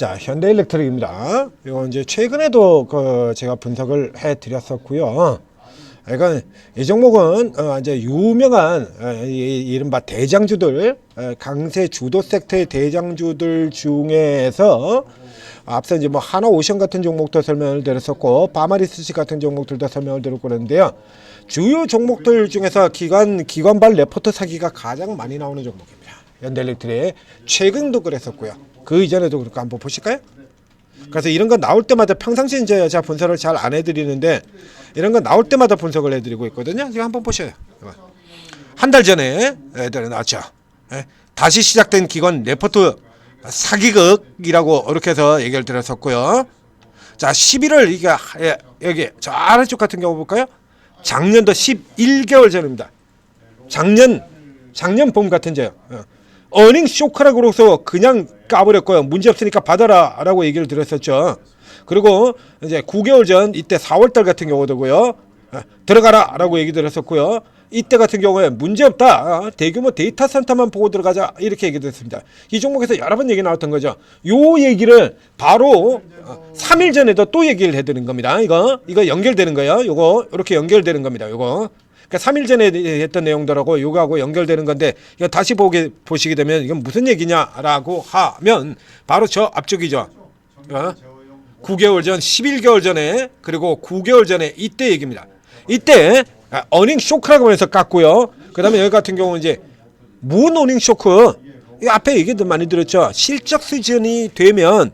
자, 현대일렉트릭입니다. 이거 이제 최근에도 제가 분석을 해드렸었고요. 그러니까 이 종목은 이제 유명한 이른바 대장주들, 강세 주도 섹터의 대장주들 중에서 앞서 이제 뭐 하나오션 같은 종목도 설명을 드렸었고 파마리스시 같은 종목들도 설명을 드렸고 그랬는데요. 주요 종목들 중에서 기관발 레포트 사기가 가장 많이 나오는 종목입니다. 현대일렉트릭 최근도 그랬었고요. 그 이전에도 그렇고 한번 보실까요? 그래서 이런 거 나올 때마다 평상시 이제 제가 분석을 잘 안 해드리는데 이런 거 나올 때마다 분석을 해드리고 있거든요. 지금 한번 보셔요. 한 달 전에 애들 나왔죠. 다시 시작된 기관 레포트 사기극이라고 이렇게 해서 얘기를 드렸었고요. 자, 11월 이게 여기 저 아래쪽 같은 경우 볼까요? 작년도 11개월 전입니다. 작년 봄 같은 제요. 어닝 쇼크라고 해서 그냥 까버렸고요. 문제 없으니까 받아라 라고 얘기를 드렸었죠. 그리고 이제 9개월 전 이때 4월달 같은 경우도고요. 들어가라 라고 얘기 드렸었고요. 이때 같은 경우에 문제 없다. 대규모 데이터 센터만 보고 들어가자. 이렇게 얘기 드렸습니다. 이 종목에서 여러 번 얘기 나왔던 거죠. 요 얘기를 바로 3일 전에도 또 얘기를 해드린 겁니다. 이거 연결되는 거예요. 요거 이렇게 연결되는 겁니다. 요거. 그러니까 3일 전에 했던 내용들하고 요거하고 연결되는 건데 이거 다시 보시게 되면 이건 무슨 얘기냐라고 하면 바로 저 앞쪽이죠. 9개월 전, 11개월 전에 그리고 9개월 전에 이때 얘기입니다. 이때 어닝 쇼크라고 해서 깠고요. 그 다음에 여기 같은 경우는 이제 문 어닝 쇼크 이 앞에 얘기도 많이 들었죠. 실적 수준이 되면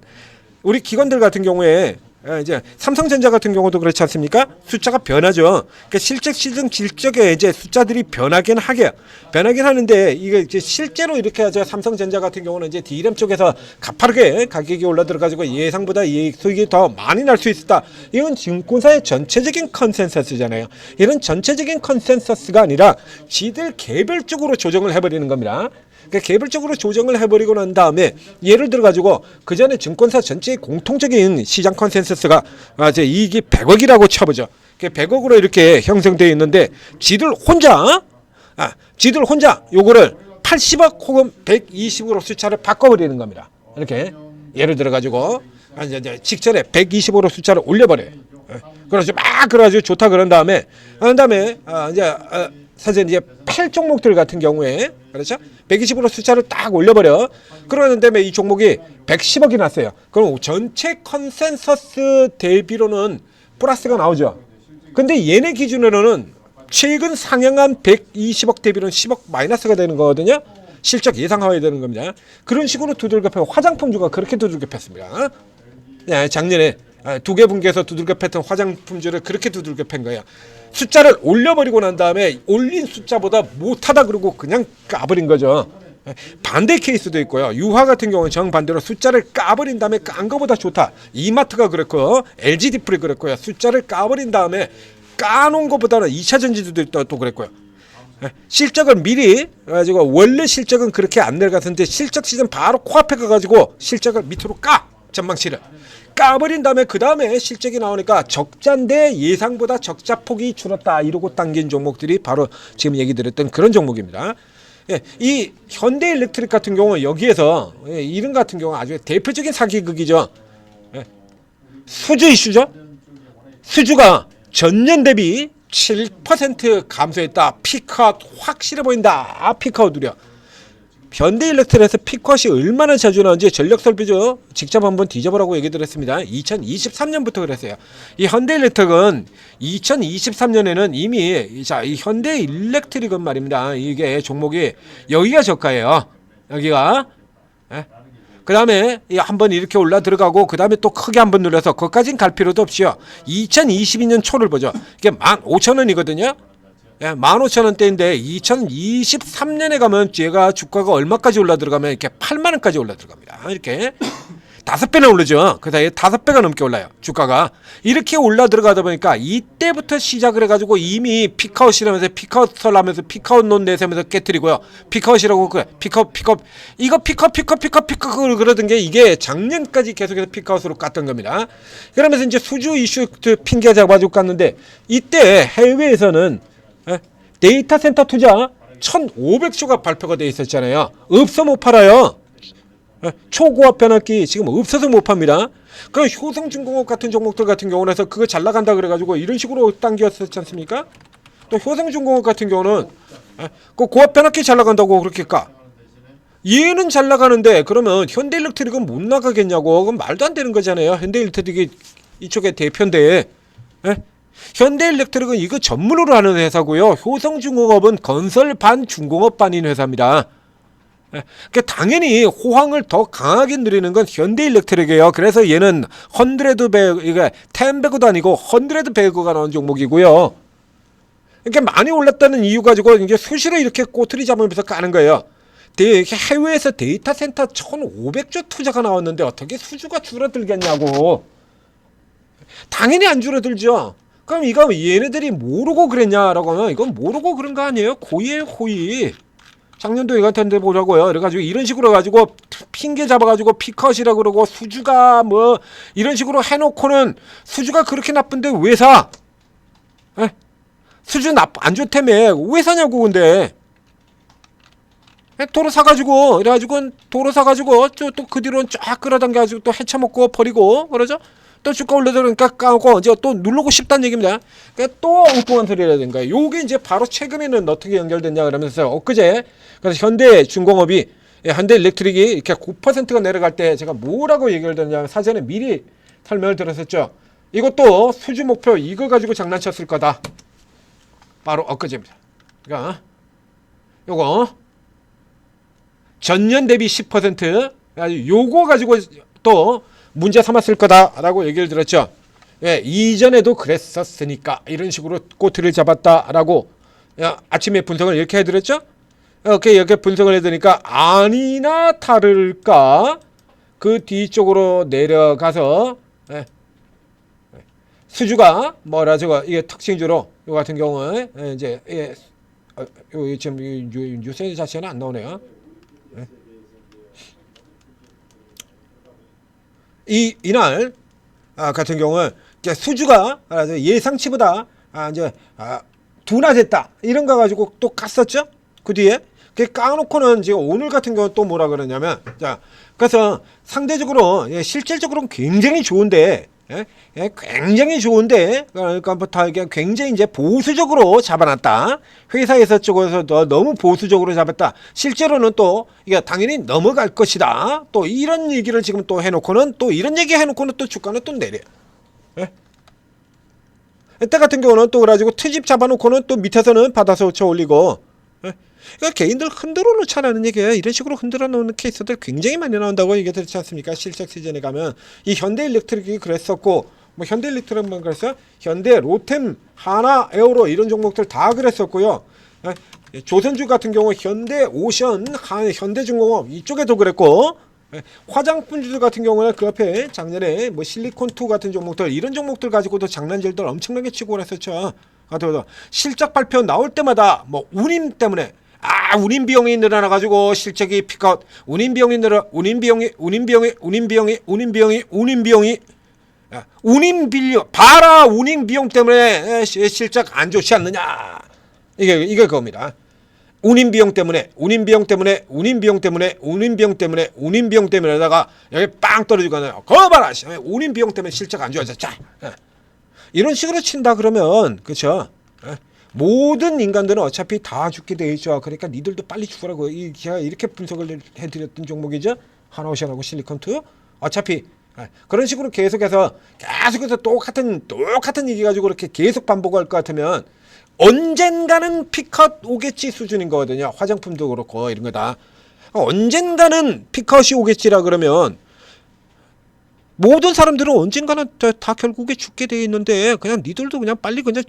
우리 기관들 같은 경우에 이제 삼성전자 같은 경우도 그렇지 않습니까? 숫자가 변하죠. 그러니까 실적 시즌 실적에 이제 숫자들이 변하긴 하는데 이게 이제 실제로 이렇게 하죠. 삼성전자 같은 경우는 이제 D램 쪽에서 가파르게 가격이 올라들어가지고 예상보다 수익이 더 많이 날 수 있다. 이건 증권사의 전체적인 컨센서스잖아요. 이런 전체적인 컨센서스가 아니라 지들 개별적으로 조정을 해버리는 겁니다. 그러니까 개별적으로 조정을 해버리고 난 다음에 예를 들어 가지고 그 전에 증권사 전체의 공통적인 시장 컨센서스가 이제 이익이 100억이라고 쳐보죠. 100억으로 이렇게 형성되어 있는데 지들 혼자 요거를 80억 혹은 120으로 숫자를 바꿔버리는 겁니다. 이렇게 예를 들어 가지고 이제 직전에 120으로 숫자를 올려버려요. 그래서 막 그래가지고 좋다 그런 다음에 이제 사실 이제 8종목들 같은 경우에 그렇죠? 120으로 숫자를 딱 올려버려. 그러는 다음에 이 종목이 110억이 났어요. 그럼 전체 컨센서스 대비로는 플러스가 나오죠. 근데 얘네 기준으로는 최근 상향한 120억 대비로는 10억 마이너스가 되는 거거든요. 실적 예상하여야 되는 겁니다. 그런 식으로 두들겨 패고 화장품주가 그렇게 두들겨 팼습니다. 작년에 두 개 분기에서 두들겨 팼던 화장품주를 그렇게 두들겨 팬 거예요. 숫자를 올려버리고 난 다음에 올린 숫자보다 못하다 그러고 그냥 까버린 거죠. 반대 케이스도 있고요. 유화 같은 경우는 정반대로 숫자를 까버린 다음에 깐 거보다 좋다. 이마트가 그랬고 LG 디플이 그랬고요. 숫자를 까버린 다음에 까놓은 것보다는 2차전지도 또 그랬고요. 실적을 미리 가지고 원래 실적은 그렇게 안 내려갔는데 실적 시즌 바로 코앞에 가가지고 실적을 밑으로 전망치를 까버린 다음에 그 다음에 실적이 나오니까 적자인데 예상보다 적자 폭이 줄었다 이러고 당긴 종목들이 바로 지금 얘기 드렸던 그런 종목입니다. 이 현대일렉트릭 같은 경우는 여기에서 이런 같은 경우 아주 대표적인 사기극이죠. 수주 이슈죠. 수주가 전년 대비 7% 감소했다. 피크아웃 확실해 보인다. 피크아웃 우려. 현대일렉트릭에서 피크아웃이 얼마나 자주 나오는지 전력설비죠. 직접 한번 뒤져보라고 얘기 드렸습니다. 2023년부터 그랬어요. 이 현대일렉트릭은 2023년에는 이미 이 현대일렉트릭은 말입니다. 이게 종목이 여기가 저가예요. 여기가. 그 다음에 한번 이렇게 올라 들어가고 그 다음에 또 크게 한번 눌러서 거기까지는 갈 필요도 없이요. 2022년 초를 보죠. 이게 15,000원이거든요. 15,000원대인데 2023년에 가면 얘가 주가가 얼마까지 올라 들어가면 이렇게 8만원까지 올라 들어갑니다. 이렇게 5배나 오르죠. 그 사이에 5배가 넘게 올라요. 주가가. 이렇게 올라 들어가다 보니까 이때부터 시작을 해가지고 이미 피크아웃이라면서 피크아웃을 하면서 피크아웃론 내세면서 깨뜨리고요. 피크아웃이라고 그래. 피크아웃. 이거 피크아웃 그러던 게 이게 작년까지 계속해서 피크아웃으로 깠던 겁니다. 그러면서 이제 수주 이슈 핑계 잡아주고 깠는데 이때 해외에서는 데이터 센터 투자 1,500조가 발표가 돼 있었잖아요. 없어 못 팔아요. 초고압 변압기 지금 없어서 못 팝니다. 그 효성중공업 같은 종목들 같은 경우는 해서 그거 잘 나간다 그래가지고 이런 식으로 당겼었지 않습니까? 또 효성중공업 같은 경우는 그 고압 변압기 잘 나간다고 그렇게 까. 얘는 잘 나가는데 그러면 현대일렉트릭은 못 나가겠냐고. 그건 말도 안 되는 거잖아요. 현대일렉트릭이 이쪽에 대표인데. 현대일렉트릭은 이거 전문으로 하는 회사고요. 효성중공업은 건설 반 중공업 반인 회사입니다. 그러니까 당연히 호황을 더 강하게 누리는 건 현대일렉트릭이에요. 그래서 얘는 100 배그, 이게 10 배그도 아니고 100 배그가 나온 종목이고요. 그러니까 많이 올랐다는 이유 가지고 이제 수시로 이렇게 꼬투리 잡으면서 까는 거예요. 해외에서 데이터 센터 1,500조 투자가 나왔는데 어떻게 수주가 줄어들겠냐고. 당연히 안 줄어들죠. 그럼 이거 얘네들이 모르고 그랬냐라고 하면 이건 모르고 그런 거 아니에요. 고의예요, 고의. 작년도 이같은데 보자고요. 그래가지고 이런 식으로 해가지고 핑계 잡아가지고 피컷이라 그러고 수주가 뭐 이런 식으로 해놓고는 수주가 그렇게 나쁜데 왜 사? 수주 안 좋다며 왜 사냐고. 근데 도로 사가지고 이래가지고 도로 사가지고 또 그 뒤로는 쫙 끌어당겨가지고 또 헤쳐먹고 버리고 그러죠. 또 주가 올려들으니까 까고 이제 또 누르고 싶다는 얘기입니다. 그러니까 또 엉뚱한 소리를 해야 거예요. 요게 이제 바로 최근에는 어떻게 연결됐냐 그러면서 엊그제 그래서 현대중공업이 현대일렉트릭이 이렇게 9%가 내려갈 때 제가 뭐라고 얘기를 드렸냐면 사전에 미리 설명을 드렸었죠. 이것도 수주 목표 이거 가지고 장난쳤을 거다. 바로 엊그제입니다. 그러니까 요거 전년 대비 10% 요거 가지고 또 문제 삼았을 거다라고 얘기를 들었죠. 이전에도 그랬었으니까 이런 식으로 꼬투리를 잡았다라고 아침에 분석을 이렇게 해드렸죠. 이렇게 분석을 해드리니까 아니나 다를까 그 뒤쪽으로 내려가서 수주가 뭐라 저거 이게 특징주로 요 같은 경우에 이제 지금 뉴스 자체는 안 나오네요. 이날 같은 경우는 수주가 예상치보다 이제 둔화됐다 이런 거 가지고 또 깠었죠. 그 뒤에 까놓고는 지금 오늘 같은 경우 또 뭐라 그러냐면 그래서 상대적으로 실질적으로는 굉장히 좋은데 굉장히 좋은데 그러니까 굉장히 이제 보수적으로 잡아놨다. 회사에서 쪽에서 너무 보수적으로 잡았다. 실제로는 또 이게 당연히 넘어갈 것이다. 또 이런 얘기를 지금 또 해놓고는 또 이런 얘기 해놓고는 또 주가는 또 내려. 이때 같은 경우는 또 그래가지고 트집 잡아놓고는 또 밑에서는 받아서 쳐 올리고. 그러니까 개인들 흔들어 놓자라는 얘기예요. 이런 식으로 흔들어 놓는 케이스들 굉장히 많이 나온다고 얘기 들었지 않습니까? 실적 시즌에 가면 이 현대일렉트릭이 그랬었고 뭐 현대일렉트릭만 그랬어요. 현대, 로템, 하나, 에어로 이런 종목들 다 그랬었고요. 조선주 같은 경우 현대, 오션, 현대중공업 이쪽에도 그랬고 화장품주들 같은 경우는 그 앞에 작년에 뭐 실리콘2 같은 종목들 이런 종목들 가지고도 장난질들 엄청나게 치고 그랬었죠. 실적 발표 나올 때마다 뭐 운임 때문에 운임 비용이 늘어나가지고 실적이 피컷 운임 비용이 운임 비용 봐라 운임 비용 때문에 실적 안 좋지 않느냐 이게 그겁니다. 운임 비용 때문에 운임비용때문에다가 여기 빵 떨어지거든요. 거봐 봐라 운임 비용 때문에 실적 안 좋아졌자 이런 식으로 친다 그러면 그렇죠. 모든 인간들은 어차피 다 죽게 돼 있죠. 그러니까 니들도 빨리 죽으라고 제가 이렇게 분석을 해드렸던 종목이죠. 하나오션하고 실리콘2 어차피 그런 식으로 계속해서 똑같은 얘기 가지고 이렇게 계속 반복할 것 같으면 언젠가는 피컷 오겠지 수준인 거거든요. 화장품도 그렇고 이런 거다. 언젠가는 피컷이 오겠지라 그러면 모든 사람들은 언젠가는 다 결국에 죽게 돼 있는데 그냥 니들도 그냥 빨리 그냥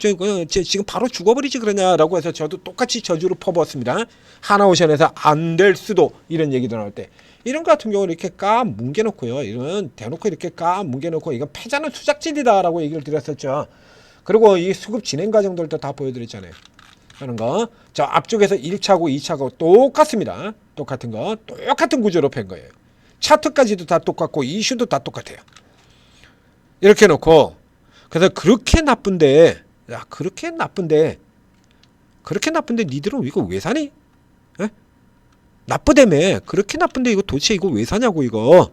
지금 바로 죽어버리지 그러냐라고 해서 저도 똑같이 저주를 퍼부었습니다. 하나오션에서 안 될 수도 이런 얘기도 나올 때 이런 거 같은 경우는 이렇게 뭉개놓고요. 이런 대놓고 이렇게 뭉개놓고 이건 패자는 수작질이다라고 얘기를 드렸었죠. 그리고 이 수급 진행 과정들도 다 보여드렸잖아요. 하는 거. 저 앞쪽에서 1차고 2차고 똑같습니다. 똑같은 거. 똑같은 구조로 팬 거예요. 차트까지도 다 똑같고 이슈도 다 똑같아요. 이렇게 놓고 그래서 그렇게 나쁜데 니들은 이거 왜 사니? 나쁘다며. 그렇게 나쁜데 이거 도대체 이거 왜 사냐고 이거.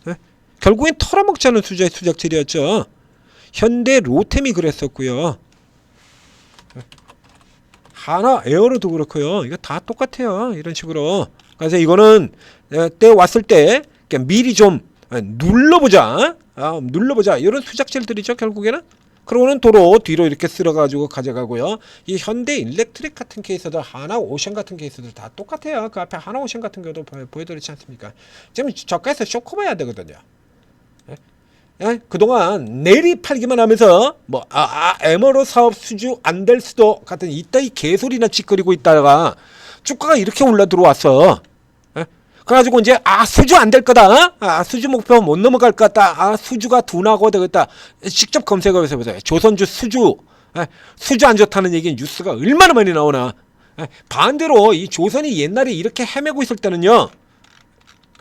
예? 결국엔 털어먹자는 수저의 수작질이었죠. 현대 로템이 그랬었고요. 하나 에어로도 그렇고요. 이거 다 똑같아요. 이런 식으로. 그래서 이거는 때 왔을 때 미리 좀 눌러보자. 눌러보자. 이런 수작질들이죠. 결국에는. 그러고는 도로 뒤로 이렇게 쓸어가지고 가져가고요. 이 현대 일렉트릭 같은 케이스들, 하나오션 같은 케이스들 다 똑같아요. 그 앞에 하나오션 같은 경우도 보여드리지 않습니까? 지금 저가에서 쇼커봐야 되거든요. 그동안 내리 팔기만 하면서 뭐 에머로 사업 수주 안 될 수도 같은 이따위 개소리나 짓거리고 있다가 주가가 이렇게 올라 들어왔어. 그래가지고 이제 수주 안 될 거다. 수주 목표 못 넘어갈 것 같다. 수주가 둔하고 되겠다. 직접 검색을 해서 보세요. 조선주 수주 수주 안 좋다는 얘기 뉴스가 얼마나 많이 나오나. 반대로 이 조선이 옛날에 이렇게 헤매고 있을 때는요,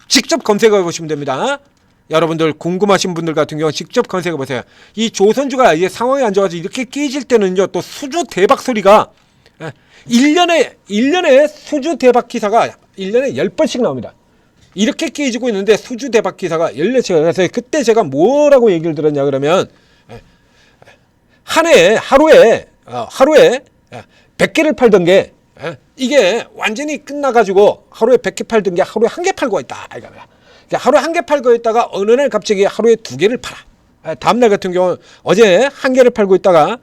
직접 검색해 보시면 됩니다. 여러분들 궁금하신 분들 같은 경우 직접 검색해 보세요. 이 조선주가 이제 상황이 안 좋아서 이렇게 깨질 때는요, 또 수주 대박 소리가 1년에 수주 대박 기사가 1년에 10번씩 나옵니다. 이렇게 깨지고 있는데 수주 대박 기사가 14시간. 그래서 그때 제가 뭐라고 얘기를 들었냐 그러면 하루에 100개를 팔던 게 이게 완전히 끝나가지고 하루에 100개 팔던 게 하루에 1개 팔고 있다. 이거야. 하루에 1개 팔고 있다가 어느 날 갑자기 하루에 2개를 팔아. 다음날 같은 경우 어제 1개를 팔고 있다가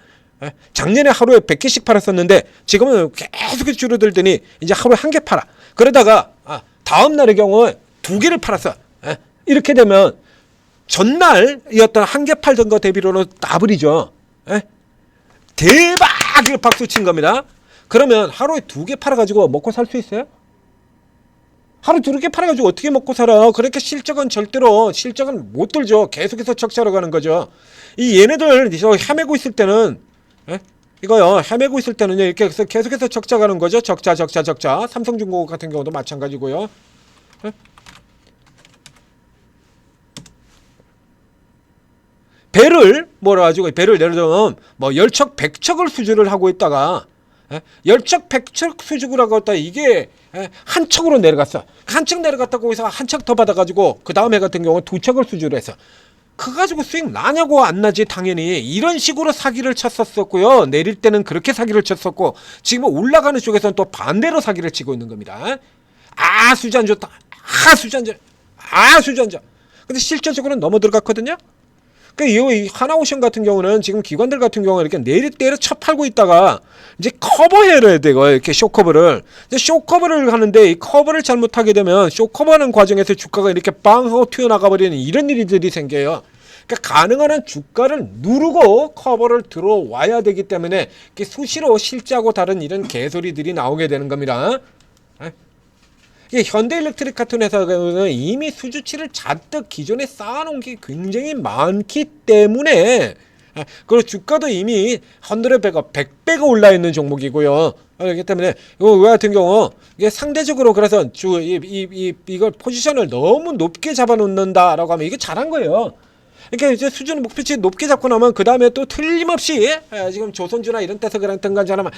작년에 하루에 100개씩 팔았었는데 지금은 계속 줄어들더니 이제 하루에 1개 팔아. 그러다가 다음날의 경우 2개를 팔았어. 이렇게 되면 전날이었던 1개 팔던 거 대비로는 더블이죠. 대박! 박수 친 겁니다. 그러면 하루에 2개 팔아가지고 먹고 살 수 있어요? 하루 2개 팔아가지고 어떻게 먹고 살아? 그렇게 실적은 못 들죠. 계속해서 적자로 가는 거죠. 이 얘네들 헤매고 있을 때는 이거요, 헤매고 있을 때는요, 이렇게 해서 계속해서 적자 가는 거죠. 적자. 삼성중공업 같은 경우도 마찬가지고요. 배를 예를 들면 뭐 열척 백척을 수주를 하고 있다가 열척 백척 수주를 하고 있다, 이게 한 척으로 내려갔어. 한 척 내려갔다고 거기서 한 척 더 받아가지고 그 다음에 같은 경우는 2척을 수주를 했어. 그거 가지고 수익 나냐고. 안 나지 당연히. 이런 식으로 사기를 쳤었고요. 내릴 때는 그렇게 사기를 쳤었고, 지금 올라가는 쪽에서는 또 반대로 사기를 치고 있는 겁니다. 수주 안 좋다. 수주 안 좋아. 근데 실질적으로는 넘어 들어갔거든요. 그러니까 이 하나오션 같은 경우는 지금 기관들 같은 경우는 이렇게 내릴 때를 쳐 팔고 있다가 이제 커버해야 되고, 이렇게 쇼커버를. 이제 쇼커버를 하는데 이 커버를 잘못하게 되면 쇼커버하는 과정에서 주가가 이렇게 빵 하고 튀어나가 버리는 이런 일들이 생겨요. 그러니까 가능한 한 주가를 누르고 커버를 들어와야 되기 때문에 수시로 실제하고 다른 이런 개소리들이 나오게 되는 겁니다. 현대일렉트릭 같은 회사는 이미 수주치를 잔뜩 기존에 쌓아놓은 게 굉장히 많기 때문에, 그리고 주가도 이미 100배가 올라 있는 종목이고요. 그렇기 때문에 이거 같은 경우 이게 상대적으로, 그래서 이걸 포지션을 너무 높게 잡아놓는다라고 하면 이게 잘한 거예요. 그러니까 이제 수준 목표치 높게 잡고 나면 그 다음에 또 틀림없이 지금 조선주나 이런 데서 그랬던 하면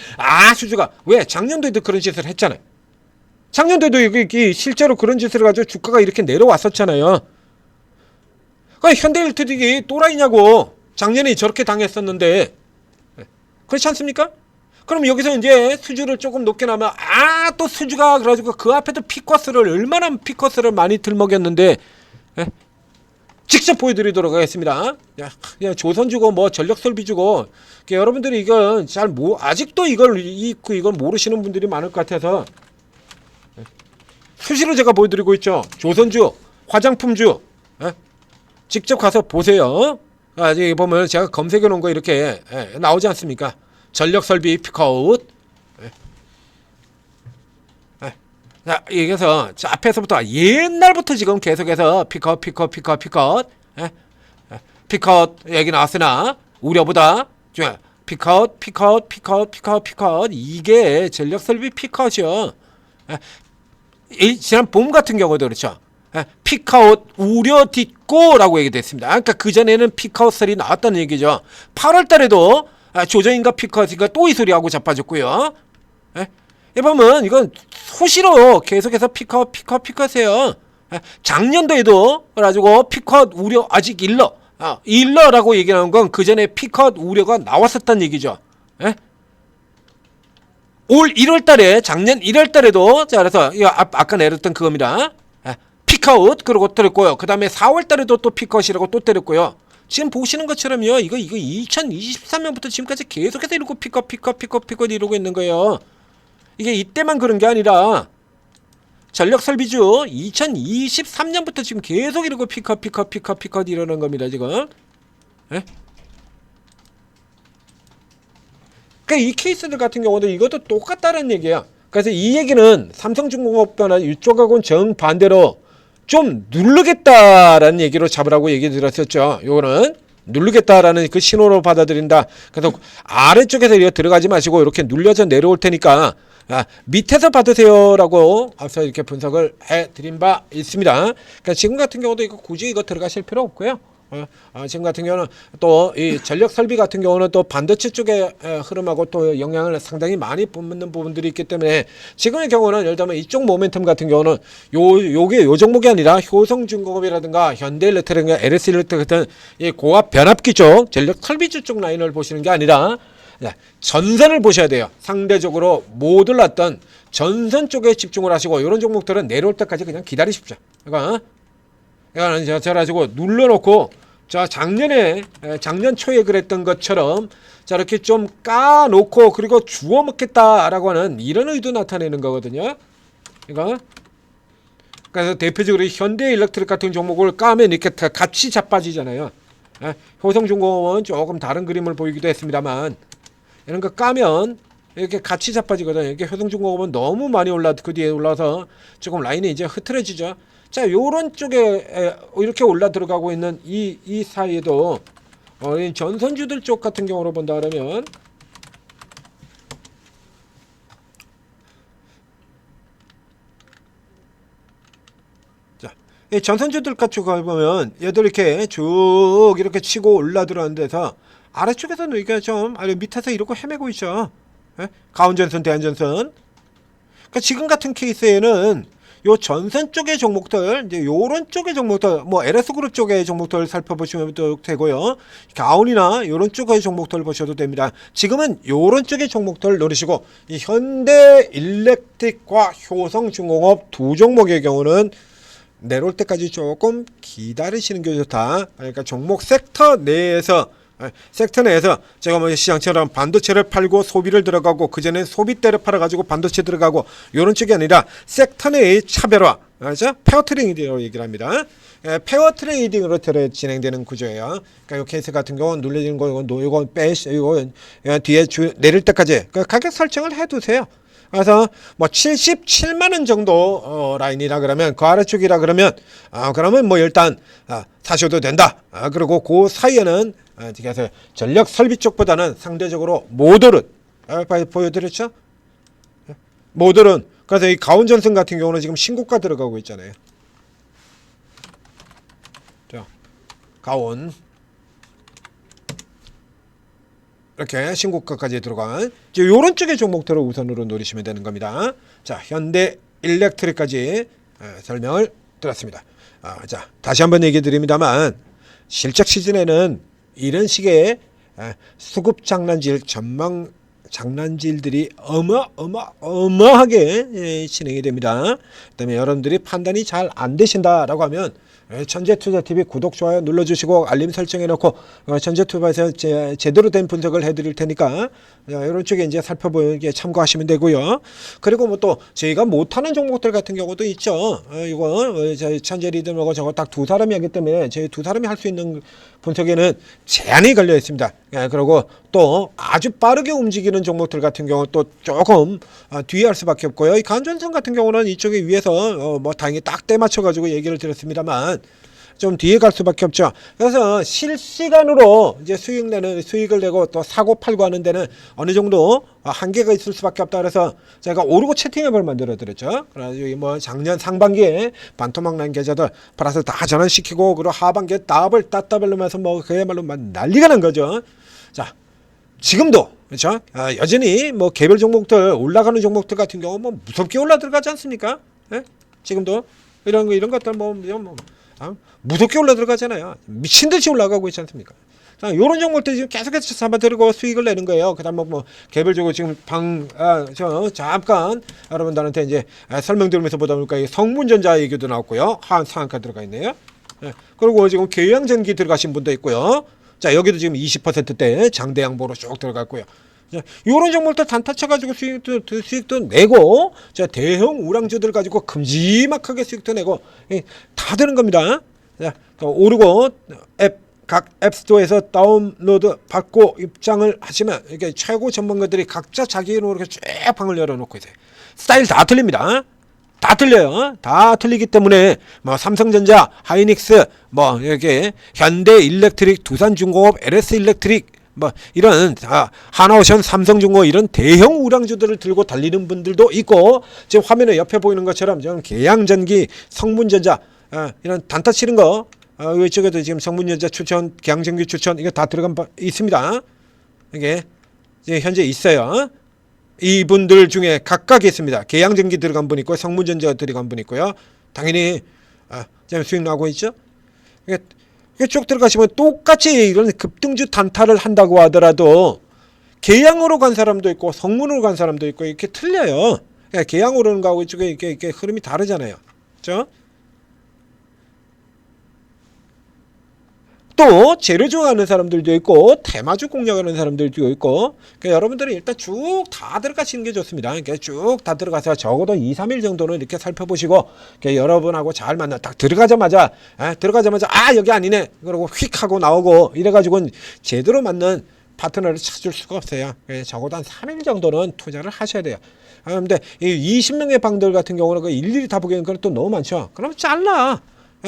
수주가 왜 작년도에도 그런 짓을 했잖아요. 작년도에도 이게 실제로 그런 짓을 가지고 주가가 이렇게 내려왔었잖아요. 그러니까 현대일렉트릭이 또라이냐고. 작년에 저렇게 당했었는데. 그렇지 않습니까? 그럼 여기서 이제 수주를 조금 높게 나면 또 수주가 그래가지고 그 앞에도 얼마나 피커스를 많이 들먹였는데, 직접 보여드리도록 하겠습니다. 그냥 조선주고 뭐 전력설비주고, 여러분들이 이건 아직도 이걸 모르시는 분들이 많을 것 같아서 수시로 제가 보여드리고 있죠. 조선주, 화장품주, 직접 가서 보세요. 여기 보면 제가 검색해 놓은 거 이렇게 나오지 않습니까? 전력설비 피크아웃. 자, 여기서 앞에서부터 옛날부터 지금 계속해서 피크아웃 얘기 나왔으나 우려보다 피크아웃 이게 전력설비 피크아웃이요. 지난 봄 같은 경우도 그렇죠. 피크아웃 우려 딛고라고 얘기됐습니다. 그러니까 그전에는 피크아웃설이 나왔다는 얘기죠. 8월 달에도 조정인가 피크아웃인가 또 이 소리하고 자빠졌고요. 이 보면 이건 소시로 계속해서 피컷해요. 작년도에도 그래가지고 피컷 우려 아직 일러라고 얘기하는 건 그 전에 피컷 우려가 나왔었단 얘기죠. 예? 올 1월달에 작년 1월달에도 자 그래서 이거 아까 내렸던 그겁니다. 피컷 그러고 때렸고요. 그 다음에 4월달에도 또 피컷이라고 또 때렸고요. 지금 보시는 것처럼요. 이거 2023년부터 지금까지 계속해서 이러고 피컷 이러고 있는 거예요. 이게 이때만 그런 게 아니라 전력 설비주 2023년부터 지금 계속 이러고 피컷 이러는 겁니다. 지금. 예? 그러니까 이 케이스들 같은 경우도 이것도 똑같다는 얘기야. 그래서 이 얘기는 삼성중공업이나 이쪽하고는 정반대로 좀 누르겠다라는 얘기로 잡으라고 얘기 드렸었죠. 요거는 누르겠다라는 그 신호로 받아들인다. 그래서 아래쪽에서 이렇게 들어가지 마시고 이렇게 눌려서 내려올 테니까 밑에서 받으세요라고 앞서 이렇게 분석을 해드린 바 있습니다. 그러니까 지금 같은 경우도 이거 굳이 이거 들어가실 필요 없고요. 지금 같은 경우는 또 이 전력 설비 같은 경우는 또 반도체 쪽의 흐름하고 또 영향을 상당히 많이 받는 부분들이 있기 때문에 지금의 경우는 예를 들면 이쪽 모멘텀 같은 경우는 요게 요 종목이 아니라 효성중공업이라든가 현대일렉트릭이나 LS일렉트릭 같은 이 고압 변압기 쪽 전력 설비주 쪽 라인을 보시는 게 아니라 전선을 보셔야 돼요. 상대적으로 못 올랐던 전선 쪽에 집중을 하시고 이런 종목들은 내려올 때까지 그냥 기다리십시오. 이거는 저 가지고 눌러놓고 자 작년 초에 그랬던 것처럼 자 이렇게 좀 까놓고 그리고 주워 먹겠다라고 하는 이런 의도 나타내는 거거든요. 이거 그래서 대표적으로 현대일렉트릭 같은 종목을 까면 이렇게 같이 자빠지잖아요. 효성중공업은 조금 다른 그림을 보이기도 했습니다만 이런 거 까면 이렇게 같이 자빠지거든요. 이렇게 효성중공업은 너무 많이 그 뒤에 올라서 조금 라인이 이제 흐트러지죠. 자, 요런 쪽에 이렇게 올라 들어가고 있는 이 사이에도 이 전선주들 쪽 같은 경우로 본다 그러면 자, 이 전선주들 같은 거 보면 얘들 이렇게 쭉 이렇게 치고 올라 들어가는 데서 아래쪽에서는 이게 좀 아래 밑에서 이러고 헤매고 있죠. 가운전선, 대한전선. 그러니까 지금 같은 케이스에는 요 전선 쪽의 종목들, 이제 요런 쪽의 종목들, 뭐 LS그룹 쪽의 종목들 살펴보시면 되고요. 가온이나 요런 쪽의 종목들 보셔도 됩니다. 지금은 요런 쪽의 종목들 노리시고 이 현대일렉트릭과 효성중공업 두 종목의 경우는 내려올 때까지 조금 기다리시는 게 좋다. 그러니까 종목 섹터 내에서 제가 뭐 시장처럼 반도체를 팔고 소비를 들어가고 그전에 소비대를 팔아가지고 반도체 들어가고 이런 쪽이 아니라 sek터 내의 차별화, 그렇죠? 페어 트레이딩으로 얘기를 합니다. 페어 트레이딩으로 진행되는 구조예요. 그러니까 이 케이스 같은 경우는 눌려지는 거 이거 이거 뒤에 내릴 때까지 가격 설정을 해두세요. 그래서 뭐 77만원 정도 라인이라 그러면 그 아래쪽이라 그러면 그러면 뭐 일단 사셔도 된다. 그리고 그 사이에는 그래서 전력 설비 쪽보다는 상대적으로 모듈은 보여드렸죠? 모듈은 그래서 이 가온전선 같은 경우는 지금 신고가 들어가고 있잖아요. 자, 가온 이렇게 신고가까지 들어간 이제 요런 쪽의 종목들을 우선으로 노리시면 되는 겁니다. 자, 현대일렉트릭까지 설명을 드렸습니다. 자, 다시 한번 얘기 드립니다만 실적 시즌에는 이런 식의 수급 장난질 전망 장난질들이 어마어마하게 진행이 됩니다. 그다음에 여러분들이 판단이 잘 안 되신다라고 하면 천재투자TV 구독, 좋아요 눌러주시고 알림 설정해놓고 천재투자에서 제대로 된 분석을 해드릴 테니까 이런 쪽에 이제 살펴보기에 참고하시면 되고요. 그리고 뭐 또 저희가 못하는 종목들 같은 경우도 있죠. 이거 저희 천재리듬하고 저거 딱 두 사람이 하기 때문에 저희 두 사람이 할 수 있는 분석에는 제한이 걸려 있습니다. 그리고 또 아주 빠르게 움직이는 종목들 같은 경우 또 조금 뒤에 할 수밖에 없고요. 이 간전선 같은 경우는 이쪽에 위에서 뭐 다행히 딱 때 맞춰 가지고 얘기를 드렸습니다만 좀 뒤에 갈 수밖에 없죠. 그래서 실시간으로 이제 수익을 내고 또 사고 팔고 하는 데는 어느 정도 한계가 있을 수밖에 없다. 그래서 제가 오르고 채팅앱을 만들어 드렸죠. 그래서 뭐 작년 상반기에 반토막 난 계좌들 플러스 다 전환시키고 그리고 하반기에 따블로 면서 뭐 그야말로 난리가 난 거죠. 자, 지금도 그렇죠? 여전히 뭐 개별 종목들 올라가는 종목들 같은 경우 뭐 무섭게 올라 들어가지 않습니까? 예? 지금도 이런 것들 무섭게 올라 들어가잖아요. 미친 듯이 올라가고 있지 않습니까? 이런 종목들 지금 계속해서 잡아들고 수익을 내는 거예요. 그다음 뭐 개별적으로 지금 잠깐 여러분들한테 이제 설명드리면서 보다 보니까 성문전자 얘기도 나왔고요. 상한가 들어가 있네요. 예. 그리고 지금 계양전기 들어가신 분도 있고요. 자, 여기도 지금 20%대 장대 양보로 쭉 들어갔고요. 이런 종목들 단타 쳐가지고 수익도 내고, 자, 대형 우량주들 가지고 큼지막하게 수익도 내고, 다 되는 겁니다. 자, 오르고 각 앱스토어에서 다운로드 받고 입장을 하시면 이렇게 최고 전문가들이 각자 자기 이름으로 이렇게 쫙 방을 열어놓고 있어요. 스타일 다 틀립니다. 다 틀려요. 다 틀리기 때문에 뭐 삼성전자, 하이닉스, 뭐 이렇게 현대일렉트릭, 두산중공업, LS일렉트릭 뭐 이런 하나오션, 삼성중공업 이런 대형 우량주들을 들고 달리는 분들도 있고, 지금 화면에 옆에 보이는 것처럼 지금 계양전기, 성문전자 이런 단타 치는 거 이쪽에도 지금 성문전자 추천, 계양전기 추천 이거 다 들어간 바 있습니다. 이게 현재 있어요. 이분들 중에 각각 있습니다. 계양전기 들어간 분 있고 성문전자 들어간 분 있고요. 당연히 지금 수익 나고 있죠. 이게 쭉 들어가시면 똑같이 이런 급등주 단타를 한다고 하더라도 계양으로 간 사람도 있고 성문으로 간 사람도 있고 이렇게 틀려요. 계양으로는 가고 이쪽에 이렇게 흐름이 다르잖아요. 그렇죠? 또 재료주 하는 사람들도 있고 테마주 공략하는 사람들도 있고, 그러니까 여러분들은 일단 쭉 다 들어가시는 게 좋습니다. 그러니까 쭉 다 들어가서 적어도 2, 3일 정도는 이렇게 살펴보시고, 그러니까 여러분하고 잘 만나 딱 들어가자마자 여기 아니네 그러고 휙 하고 나오고 이래가지고는 제대로 맞는 파트너를 찾을 수가 없어요. 적어도 한 3일 정도는 투자를 하셔야 돼요. 근데 이 20명의 방들 같은 경우는 그 일일이 다 보기에는 그건 또 너무 많죠. 그럼 잘라.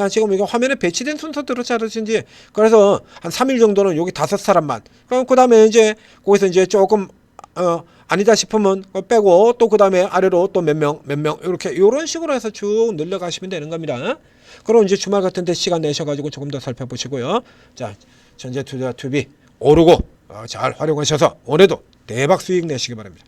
지금 이거 화면에 배치된 순서대로 자르신지. 그래서 한 3일 정도는 여기 5사람만. 그럼 그 다음에 이제 거기서 이제 조금 아니다 싶으면 빼고 또 그 다음에 아래로 또 몇 명 이렇게 이런 식으로 해서 쭉 늘려가시면 되는 겁니다. 그럼 이제 주말 같은 데 시간 내셔가지고 조금 더 살펴보시고요. 자, 전재투자 투비 오르고 잘 활용하셔서 올해도 대박 수익 내시기 바랍니다.